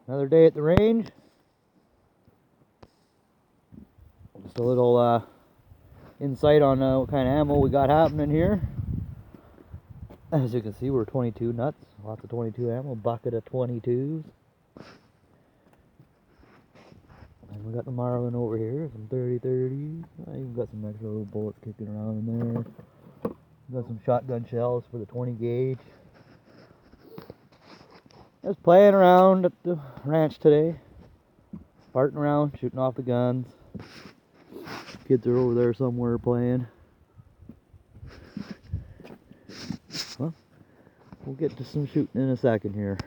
Another day at the range. Just a little insight on what kind of ammo we got happening here. As you can see, we're 22 nuts. Lots of 22 ammo, bucket of 22s. And we got the Marlin over here, some 30-30s. I even got some extra little bullets kicking around in there. Got some shotgun shells for the 20 gauge. Just playing around at the ranch today. Farting around, shooting off the guns. Kids are over there somewhere playing. Well, we'll get to some shooting in a second here.